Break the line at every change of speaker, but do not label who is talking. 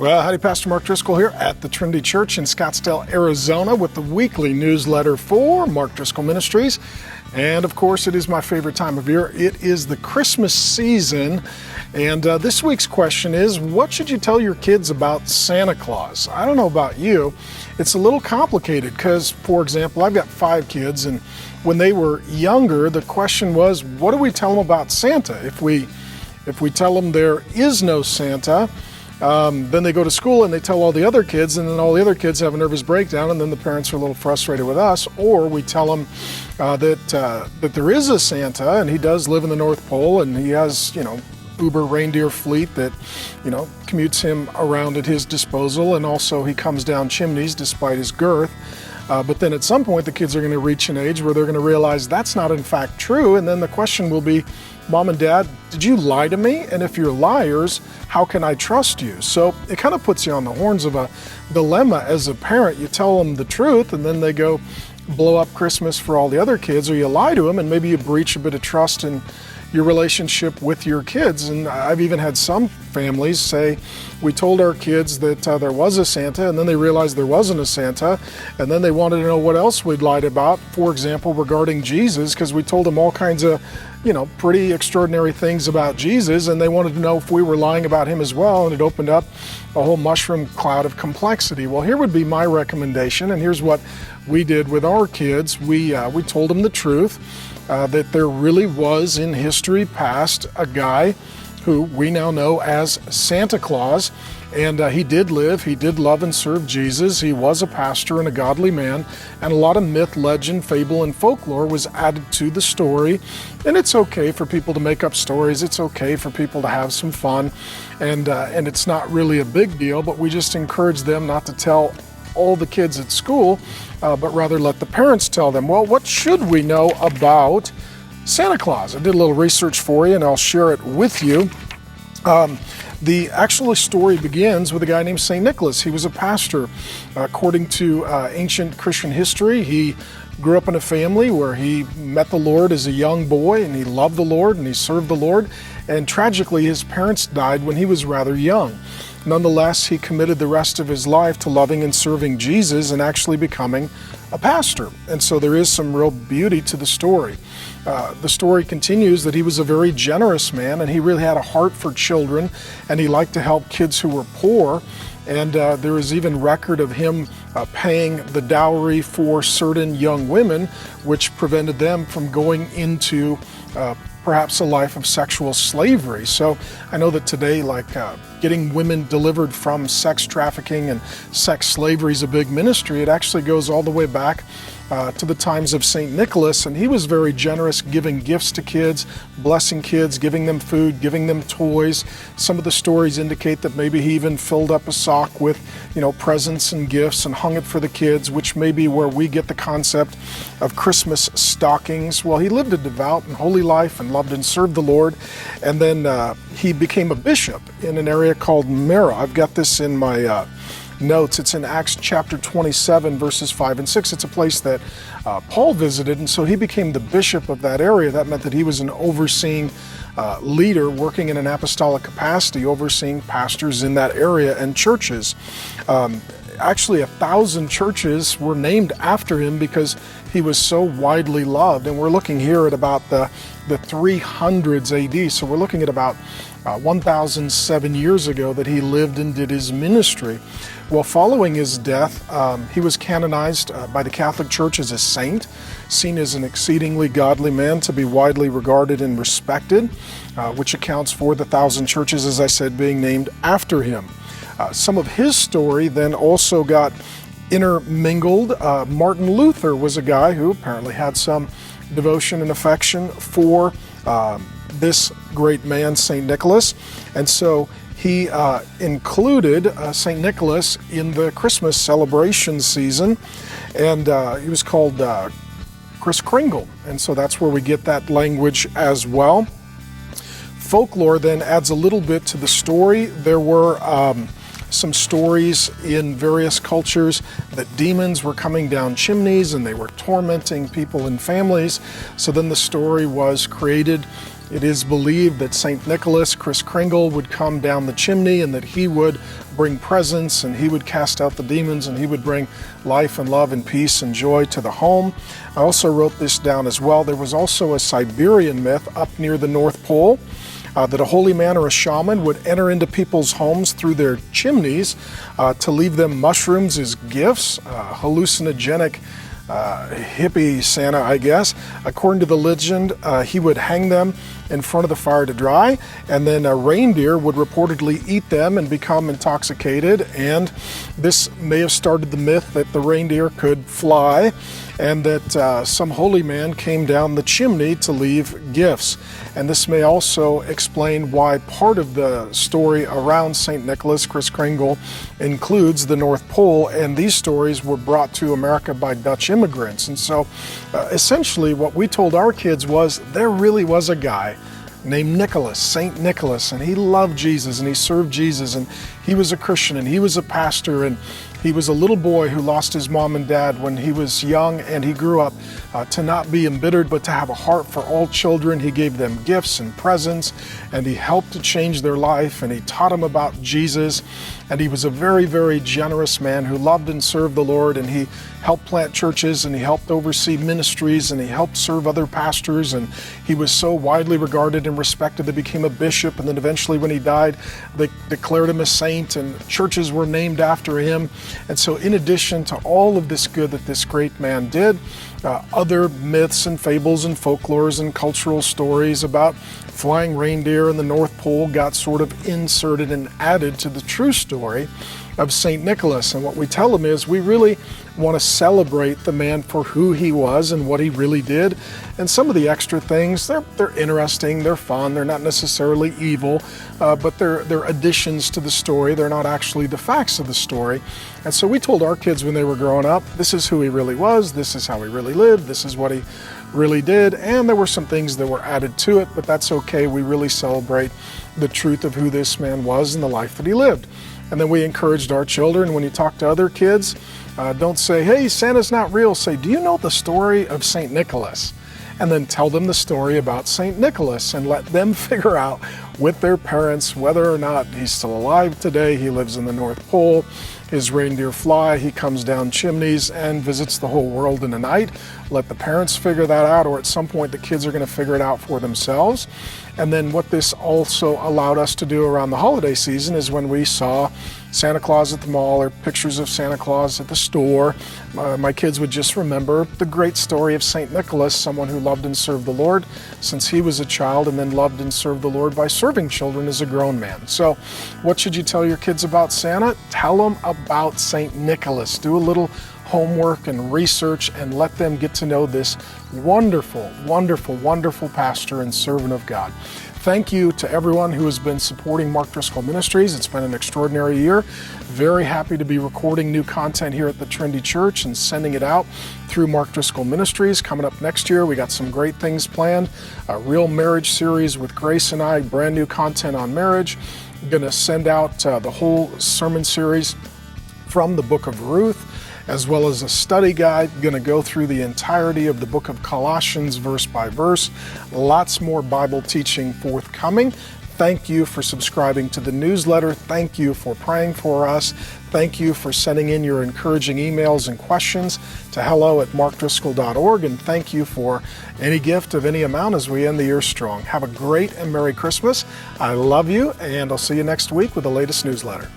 Well, howdy, Pastor Mark Driscoll here at the Trinity Church in Scottsdale, Arizona with the weekly newsletter for Mark Driscoll Ministries. And of course, it is my favorite time of year. It is the Christmas season. And this week's question is, what should you tell your kids about Santa Claus? I don't know about you. It's a little complicated because, for example, I've got 5 kids, and when they were younger, the question was, what do we tell them about Santa? If we tell them there is no Santa, then they go to school and they tell all the other kids, and then all the other kids have a nervous breakdown, and then the parents are a little frustrated with us. Or we tell them that there is a Santa, and he does live in the North Pole, and he has, Uber reindeer fleet that, commutes him around at his disposal, and also he comes down chimneys despite his girth. But then at some point the kids are going to reach an age where they're going to realize that's not in fact true, and then the question will be, Mom and Dad, did you lie to me? And if you're liars, how can I trust you? So it kind of puts you on the horns of a dilemma as a parent. You tell them the truth, and then they go blow up Christmas for all the other kids, or you lie to them and maybe you breach a bit of trust in your relationship with your kids. And I've even had some families say, we told our kids that there was a Santa, and then they realized there wasn't a Santa, and then they wanted to know what else we'd lied about, for example, regarding Jesus, because we told them all kinds of pretty extraordinary things about Jesus, and they wanted to know if we were lying about him as well, and it opened up a whole mushroom cloud of complexity. Well, here would be my recommendation, and here's what we did with our kids. We told them the truth, that there really was in history past a guy who we now know as Santa Claus, and he did love and serve Jesus. He was a pastor and a godly man, and a lot of myth, legend, fable, and folklore was added to the story. And it's okay for people to make up stories. It's okay for people to have some fun, and it's not really a big deal, but we just encourage them not to tell all the kids at school, but rather let the parents tell them. Well, what should we know about Santa Claus? I did a little research for you, and I'll share it with you. The actual story begins with a guy named St. Nicholas. He was a pastor. According to ancient Christian history, he grew up in a family where he met the Lord as a young boy, and he loved the Lord and he served the Lord. And tragically, his parents died when he was rather young. Nonetheless, he committed the rest of his life to loving and serving Jesus and actually becoming a pastor. And so there is some real beauty to the story. The story continues that he was a very generous man, and he really had a heart for children, and he liked to help kids who were poor. And there is even record of him paying the dowry for certain young women, which prevented them from going into perhaps a life of sexual slavery. So I know that today, getting women delivered from sex trafficking and sex slavery is a big ministry. It actually goes all the way back to the times of St. Nicholas, and he was very generous, giving gifts to kids, blessing kids, giving them food, giving them toys. Some of the stories indicate that maybe he even filled up a sock with, presents and gifts and hung it for the kids, which may be where we get the concept of Christmas stockings. Well, he lived a devout and holy life and loved and served the Lord, and then he became a bishop in an area called Mara. I've got this in my notes. It's in Acts chapter 27, verses 5 and 6. It's a place that Paul visited, and so he became the bishop of that area. That meant that he was an overseeing leader working in an apostolic capacity, overseeing pastors in that area and churches. Actually, 1,000 churches were named after him because he was so widely loved. And we're looking here at about the 300s AD. So we're looking at about 1,007 years ago that he lived and did his ministry. Well, following his death, he was canonized by the Catholic Church as a saint, seen as an exceedingly godly man to be widely regarded and respected, which accounts for the 1,000 churches, as I said, being named after him. Some of his story then also got intermingled. Martin Luther was a guy who apparently had some devotion and affection for this great man, St. Nicholas, and so he included St. Nicholas in the Christmas celebration season, and he was called Kris Kringle, and so that's where we get that language as well. Folklore then adds a little bit to the story. There were some stories in various cultures that demons were coming down chimneys and they were tormenting people and families. So then the story was created It is believed that St. Nicholas, Kris Kringle, would come down the chimney and that he would bring presents and he would cast out the demons and he would bring life and love and peace and joy to the home. I also wrote this down as well. There was also a Siberian myth up near the North Pole that a holy man or a shaman would enter into people's homes through their chimneys to leave them mushrooms as gifts, hallucinogenic hippie Santa, I guess. According to the legend, he would hang them in front of the fire to dry, and then a reindeer would reportedly eat them and become intoxicated, and this may have started the myth that the reindeer could fly and that some holy man came down the chimney to leave gifts. And this may also explain why part of the story around St. Nicholas, Kris Kringle, includes the North Pole, and these stories were brought to America by Dutch immigrants. And so essentially what we told our kids was there really was a guy named Nicholas, St. Nicholas, and he loved Jesus and he served Jesus, and he was a Christian and he was a pastor, and he was a little boy who lost his mom and dad when he was young, and he grew up to not be embittered but to have a heart for all children. He gave them gifts and presents, and he helped to change their life, and he taught them about Jesus, and he was a very, very generous man who loved and served the Lord, and he helped plant churches, and he helped oversee ministries, and he helped serve other pastors, and he was so widely regarded and respected that he became a bishop, and then eventually when he died they declared him a saint and churches were named after him. And so in addition to all of this good that this great man did, other myths and fables and folklores and cultural stories about flying reindeer and the North Pole got sort of inserted and added to the true story of St. Nicholas. And what we tell them is we really want to celebrate the man for who he was and what he really did. And some of the extra things, they're interesting, they're fun, they're not necessarily evil, but they're additions to the story. They're not actually the facts of the story. And so we told our kids when they were growing up, this is who he really was, this is how he really lived, this is what he really did, and there were some things that were added to it, but that's okay. We really celebrate the truth of who this man was and the life that he lived. And then we encouraged our children, when you talk to other kids, don't say, hey, Santa's not real. Say, do you know the story of St. Nicholas? And then tell them the story about St. Nicholas and let them figure out with their parents whether or not he's still alive today. He lives in the North Pole. His reindeer fly. He comes down chimneys and visits the whole world in a night. Let the parents figure that out, or at some point the kids are going to figure it out for themselves. And then what this also allowed us to do around the holiday season is when we saw Santa Claus at the mall or pictures of Santa Claus at the store, my kids would just remember the great story of St. Nicholas, someone who loved and served the Lord since he was a child, and then loved and served the Lord by serving children as a grown man. So what should you tell your kids about Santa? Tell them about St. Nicholas. Do a little homework and research and let them get to know this wonderful, wonderful, wonderful pastor and servant of God. Thank you to everyone who has been supporting Mark Driscoll Ministries. It's been an extraordinary year. Very happy to be recording new content here at the Trinity Church and sending it out through Mark Driscoll Ministries. Coming up next year, we got some great things planned. A real marriage series with Grace and I, brand new content on marriage. I'm going to send out the whole sermon series from the book of Ruth, as well as a study guide. Going to go through the entirety of the book of Colossians verse by verse. Lots more Bible teaching forthcoming. Thank you for subscribing to the newsletter. Thank you for praying for us. Thank you for sending in your encouraging emails and questions to hello@markdriscoll.org. And thank you for any gift of any amount as we end the year strong. Have a great and Merry Christmas. I love you, and I'll see you next week with the latest newsletter.